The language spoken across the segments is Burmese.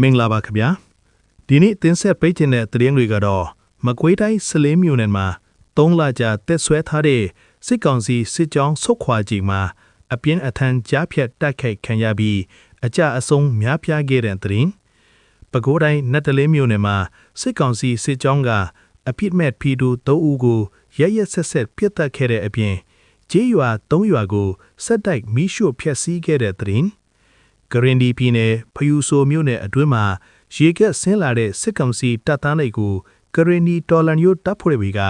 မင်္ဂလာပါခင်ဗျာဒီနေ့တင်ဆက်ပေးခြင်းတဲ့သတင်းတွေကတော့မကွေးတိုင်းစလင်းမြို့နယ်မှာ3လကြာတက်ဆွဲထားတဲ့စစ်ကောင်စီစစ်ကြောင်းဆုတ်ခွာချိန်မှာအပြင်းအထန်ကြားဖြတ်တိုက်ခိုက်ခံရပြီးအကြအဆုံးများပြားခဲ့တဲ့သတင်းပဲခူးတိုင်းနတ်တလင်းမြို့နယ်မှာစစ်ကောင်စီစစ်ကြောင်းကအပြစ်မဲ့ဖီတူ3ဦးကိုရရက်ဆက်ဆက်ပြစ်တက်ခဲ့တဲ့အပြင်ကျေးရွာ3ရွာကိုဆက်တိုက်မီးရှို့ဖျက်ဆီးခဲ့တဲ့သတင်းကရင်ဒီပြည်နယ်ဖယူဆိုမြို့နယ်အတွင်းမှာရေကက်ဆင်းလာတဲ့စစ်ကောင်စီတပ်သားတွေကိုကရင်ဒီတော်လန်ယိုတပ်ဖွဲ့တွေက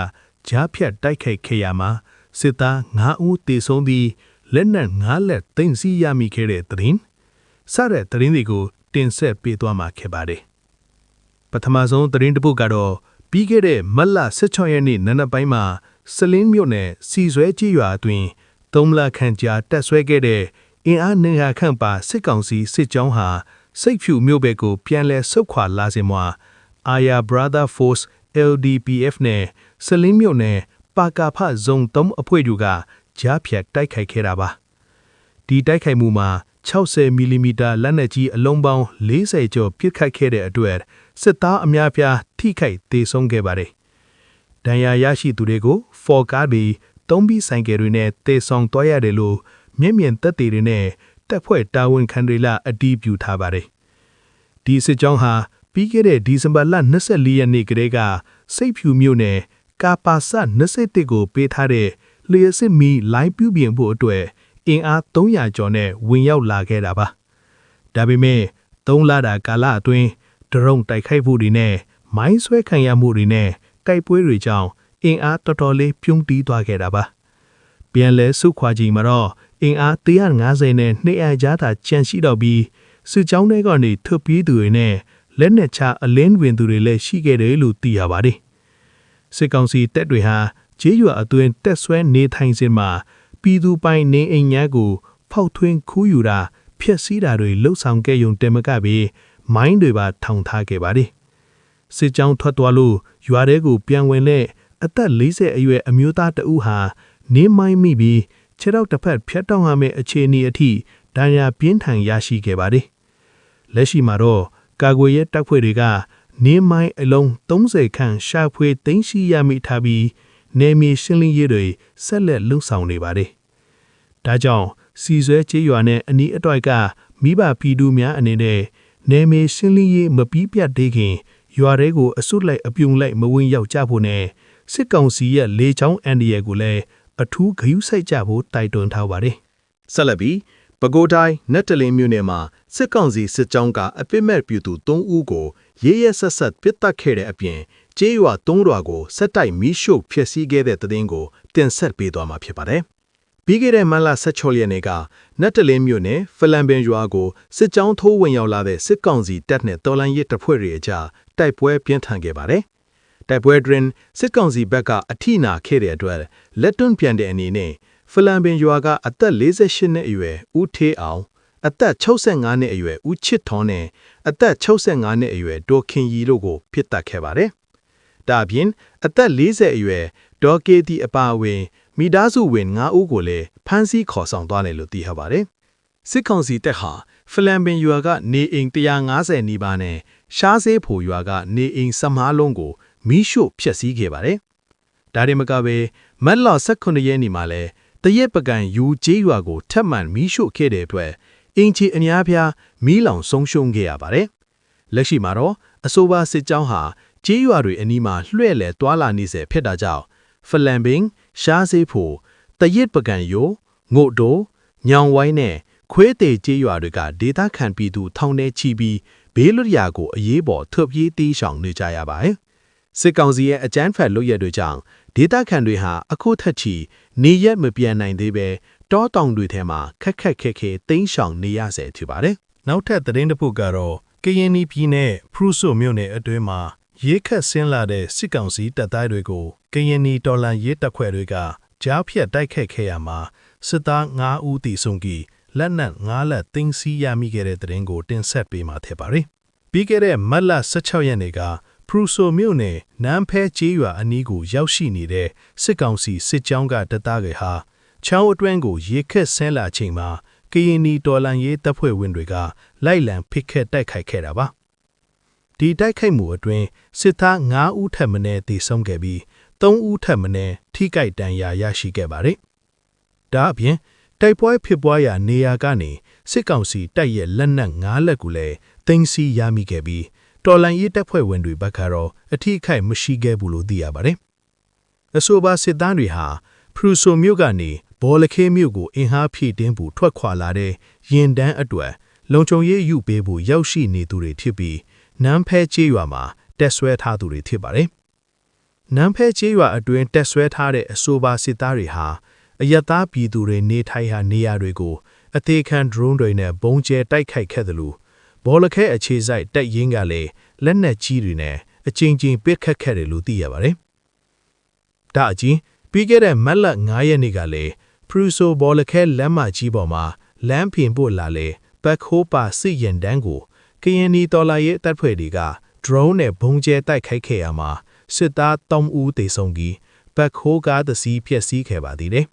ကြားဖြတ်တိုက်ခိုက်ခဲ့ရမှာစစ်သား9ဦးသေဆုံးပြီးလက်နက်9လက်သိမ်းဆည်းရမိခဲ့တဲ့သတင်းစတဲ့သတင်းတွေကိုတင်ဆက်ပေးသွားမှာခဲ့ပါတယ်ပထမဆုံးသတင်းတစ်ပုဒ်ကတော့ပြီးခဲ့တဲ့မတ်လ16ရက်နေ့နံနက်ပိုင်းမှာစလင်းမြို့နယ်စီဆွဲကြီးရွာအတွင်း3လခန့်ကြာတက်ဆွဲခဲ့တဲ့အင်အား900ခန့်ပါစစ်ကောင်စီစစ်ကြောင်းဟာစိတ်ဖြူမြို့ဘက်ကိုပြန်လည်ဆုတ်ခွာလာစဉ်မှာAya Brother Force LDPF နဲ့စလင်းမြို့နယ်ပါကာဖဇုံ3အဖွဲ့တို့ကကြားဖြတ်တိုက်ခိုက်ခဲ့တာပါဒီတိုက်ခိုက်မှုမှာ60မီလီမီတာလက်နက်ကြီးအလုံးပေါင်း40ကျော်ပစ်ခတ်ခဲ့တဲ့အတွက်စစ်သားအများပြားထိခိုက်ဒေဆုံးခဲ့ပါတယ်ဒဏ်ရာရရှိသူတွေကိုဖော်ကားပြီး3ဘီဆိုင်ကယ်တွေနဲ့တေဆောင်သွားရတယ်လို့မျက်မြင်သက်သေတွေနဲ့တပ်ဖွဲ့တာဝန်ခံတွေကအတည်ပြုထားပါတယ်ဒီစစ်ကြောင်းဟာပြီးခဲ့တဲ့ဒီဇင်ဘာလ24ရက်နေ့ကတည်းကစိတ်ဖြူမြို့နယ်ကာပါဆ21ကိုပေးထားတဲ့လျှက်စစ်မီလိုင်းပြူပြင်ဖို့အတွက်အင်အား300ကျော်နဲ့ဝင်ရောက်လာခဲ့တာပါဒါပေမဲ့3လတာကာလအတွင်းဒရုန်းတိုက်ခိုက်မှုတွေနဲ့မိုင်းဆွဲခံရမှုတွေနဲ့တိုက်ပွဲတွေကြောင့်အင်အားတော်တော်လေးပြုံးတီးသွားခဲ့တာပါပြန်လဲဆုခွာချိန်မှာတော့အင်အား150နဲ့200ကြားသာကျန်ရှိတော့ပြီးစစ်ကြောင်းတွေကနေထွက်ပြေးသူတွေနဲ့လက်နက်ချအလင်းဝင်သူတွေလည်းရှိခဲ့တယ်လို့သိရပါတယ်စစ်ကောင်စီတပ်တွေဟာကျေးရွာအတွင်းတက်ဆွဲနေထိုင်စဉ်မှာပြည်သူပိုင်နေအိမ်များကိုဖောက်ထွင်းခူးယူတာဖျက်ဆီးတာတွေလှုပ်ဆောင်ခဲ့ရုံတင်မကပြီးမိုင်းတွေပါထောင်ထားခဲ့ပါတယ်စစ်ကြောင်းထွက်သွားလို့ရွာထဲကိုပြန်ဝင်တဲ့အသက်40အရွယ်အမျိုးသားတဦးဟာနေမိုင်းမိပြီးခြေထောက်တစ်ဖက်ဖြတ်တောက်ရမယ့်အခြေအနေအထိဒဏ်ရာပြင်းထန်ရရှိခဲ့ပါတယ်လက်ရှိမှာတော့ကာကွယ်ရေးတပ်ဖွဲ့တွေကနေမိုင်းအလုံး30ခန့်ရှာဖွေသိမ်းဆည်းရမိထားပြီးနေမီရှင်းလင်းရေးတွေဆက်လက်လှုပ်ဆောင်နေပါတယ်ဒါကြောင့်စီဆွဲကျေးရွာနဲ့အနီးအတောက်ကမိဘပြည်သူများအနေနဲ့နေမီရှင်းလင်းရေးမပြီးပြတ်သေးခင်ရွာတွေကိုအစွတ်လိုက်အပြုံလိုက်မဝင်ရောက်ကြဖို့နဲ့စစ်ကောင်စီရဲ့လေချောင်းအန်ဒီရဲကိုလည်းအထူးဂရုစိုက်ကြဖို့တိုက်တွန်းထားပါတယ်ဆက်လက်ပြီးပဲခူးတိုင်းနတ်တလင်းမြို့နယ်မှာစစ်ကောင်စီစစ်ကြောင်းကအပြစ်မဲ့ပြည်သူ3ဦးကိုရဲရဲဆက်ဆက်ပစ်တက်ခဲ့တဲ့အပြင်ကျေးရွာ3ရွာကိုဆက်တိုက်မီးရှို့ဖျက်ဆီးခဲ့တဲ့တဲ့တင်ကိုတင်ဆက်ပေးသွားမှာဖြစ်ပါတယ်ပြီးခဲ့တဲ့မလ16ရက်နေ့ကနတ်တလင်းမြို့နယ်ဖလန်ပင်ရွာကိုစစ်ကြောင်းထိုးဝင်ရောက်လာတဲ့စစ်ကောင်စီတပ်နဲ့တော်လှန်ရေးတပ်ဖွဲ့တွေအကြားတိုက်ပွဲပြင်းထန်ခဲ့ပါတယ်တိုက်ပွဲတွင်စစ်ကောင်စီဘက်ကအထိနာခဲ့တဲ့အတွက်လက်တွန်းပြန်တဲ့အနေနဲ့ဖလန်ပင်ရွာကအသက်48နှစ်အရွယ်ဦးထေးအောင်အသက်65နှစ်အရွယ်ဦးချစ်ထွန်းနဲ့အသက်65နှစ်အရွယ်ဒေါ်ခင်ရီတို့ကိုပြစ်တက်ခဲ့ပါတယ်။ဒါအပြင်အသက်40အရွယ်ဒေါ်ကေတီအပါအဝင်မိသားစုဝင်9ဦးကိုလည်းဖမ်းဆီးခေါ်ဆောင်သွားတယ်လို့သိရပါတယ်။စစ်ကောင်စီတပ်ဟာဖလန်ပင်ရွာကနေအိမ်150နီးပါးနဲ့ရှားစေးဖိုရွာကနေအိမ်15လုံးကိုမီးရှို့ဖျက်ဆီးခဲ့ပါတယ်။ဒါတင်မကပဲမတ်လ18ရက်နေ့မှာလည်းတရက်ပကံယူကျေးရွာကိုထပ်မံမီးရှို့ခဲ့တဲ့အတွက်အင်ချီအများပြားမီးလောင်ဆုံးရှုံးခဲ့ရပါတယ်။လက်ရှိမှာတော့အဆိုပါစစ်ကြောင်းဟာကျေးရွာတွေအနီးမှာလွှဲ့လဲတွာလာနေစေဖြစ်တာကြောင့်ဖလန်ပင်ရှားစေးဖို့တရက်ပကံယူငို့တိုညောင်ဝိုင်းနဲ့ခွေးသေးကျေးရွာတွေကဒေသခံပြည်သူထောင်ထဲချီပြီးဘေးလွတ်ရာကိုအရေးပေါ်ထွက်ပြေးတီးဆောင်နေကြရပါတယ်။စစ်ကောင်စီရဲ့အကြမ်းဖက်လုပ်ရက်တွေကြောင့်ဒေသခံတွေဟာအခုထက်ချီနေရက်မပြန်နိုင်သေးပဲတောတောင်တွေထဲမှာခက်ခဲတိမ်းရှောင်နေရဆဲဖြစ်ပါတယ်။နောက်ထပ်သတင်းတစ်ပုဒ်ကတော့ကရင်ပြည်နယ်ဖရူဆိုမြို့နယ်အတွင်းမှာရေခတ်ဆင်းလာတဲ့စစ်ကောင်စီတပ်သားတွေကိုကရင်တော်လှန်ရေးတပ်ဖွဲ့တွေကကြားဖြတ်တိုက်ခတ်ခဲ့ရမှာစစ်သား9ဦးသေဆုံးပြီးလက်နက်9လက်သိမ်းဆည်းရမိခဲ့တဲ့သတင်းကိုတင်ဆက်ပေးမှာဖြစ်ပါတယ်။ပြီးခဲ့တဲ့မတ်လ16ရက်နေ့ကဖရူဆိုမြို့နယ်နန်းဖဲကျေးရွာအနီးကိုရောက်ရှိနေတဲ့စစ်ကောင်စီစစ်ကြောင်းကတပ်သားတွေဟာချောင်းအတွင်းကိုရေခတ်ဆင်းလာချိန်မှာကရင်တော်လှန်ရေးတပ်ဖွဲ့ဝင်တွေကလိုက်လံဖိခတ်တိုက်ခိုက်ခဲ့တာပါ ဒီတိုက်ခိုက်မှုအတွင်းစစ်သား9ဦးထပ်မံသေဆုံးခဲ့ပြီး3ဦးထပ်မံထိခိုက်ဒဏ်ရာရရှိခဲ့ပါတယ်။ဒါအပြင်တိုက်ပွဲဖြစ်ပွားရာနေရာကနေစစ်ကောင်စီတပ်ရဲ့လက်နက်9လက်ကိုလည်းသိမ်းဆည်းရမိခဲ့ပြီးတော်လှန်ရေးတပ်ဖွဲ့ဝင်တွေဘက်ကတော့အထိအခိုက်မရှိခဲ့ဘူးလို့သိရပါတယ်။အဆိုပါစစ်သားတွေဟာဖရူဆိုမြို့ကနေဘောလခဲမြို့ကိုအင်အားဖြည့်တင်းဖို့ထွက်ခွာလာတဲ့ရင်တန်းအတွက်လုံခြုံရေးယူပေးဖို့ရောက်ရှိနေသူတွေဖြစ်ပြီးနန်းဖဲကျေးရွာမှာတက်ဆွဲထားသူတွေဖြစ်ပါတယ်။နန်းဖဲကျေးရွာအတွင်းတက်ဆွဲထားတဲ့အဆိုပါစစ်သားတွေဟာအယက်သားပြည်သူတွေနေထိုင်ရာနေရာတွေကိုအသေးခံ drone တွေနဲ့ဘုံကျဲတိုက်ခိုက်ခဲ့တယ်လို့ဘောလခဲအခြေစိုက်တပ်ရင်းကလည်းလက်နက်ကြီးတွေနဲ့အကြိမ်ကြိမ်ပစ်ခတ်ခဲ့တယ်လို့သိရပါတယ်။ဒါအပြင်ပြီးခဲ့တဲ့မတ်လ9ရက်နေ့ကလည်းဖရူဆိုဘောလခဲလမ်းမကြီးပေါ်မှာလမ်းပြင်ဖို့လာလေဘက်ခိုးပါစစ်ရင်တန်းကိုကရင်နီတော်လာရဲ့တပ်ဖွဲ့တွေက drone နဲ့ဘုံကျဲတိုက်ခိုက်ခဲ့ရမှာစစ်သား3ဦးသေဆုံးပြီးဘက်ခိုးကားတစ်စီးဖျက်ဆီးခဲ့ပါသေးတယ်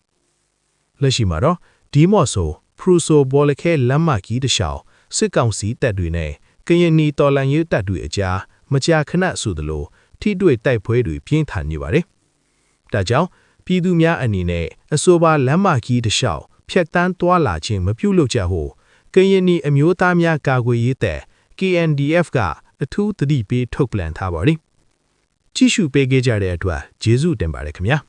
။လက်ရှိမှာတော့ဒီမော့ဆိုဖရူဆိုဘောလခဲလမ်းမကြီးတစ်လျှောက်စစ်ကောင်စီတပ်တွေနဲ့ကရင်နီတော်လှန်ရေးတပ်တွေအကြားမကြာခဏဆိုသလိုထိတွေ့တိုက်ပွဲတွေပြင်းထန်နေပါတယ်။ဒါကြောင့်ပြည်သူများအနေနဲ့အဆိုပါလမ်းမကြီးတစ်လျှောက်ဖြတ်တန်းသွားလာခြင်းမပြုလုပ်ကြဖို့ကရင်နီအမျိုးသားများကာကွယ်ရေးတပ် KNDF ကအထူးသတိပေးထုတ်ပြန်ထားပါတယ်။ကြည့်ရှုပေးကြတဲ့အတွက်ကျေးဇူးတင်ပါတယ်ခင်ဗျာ။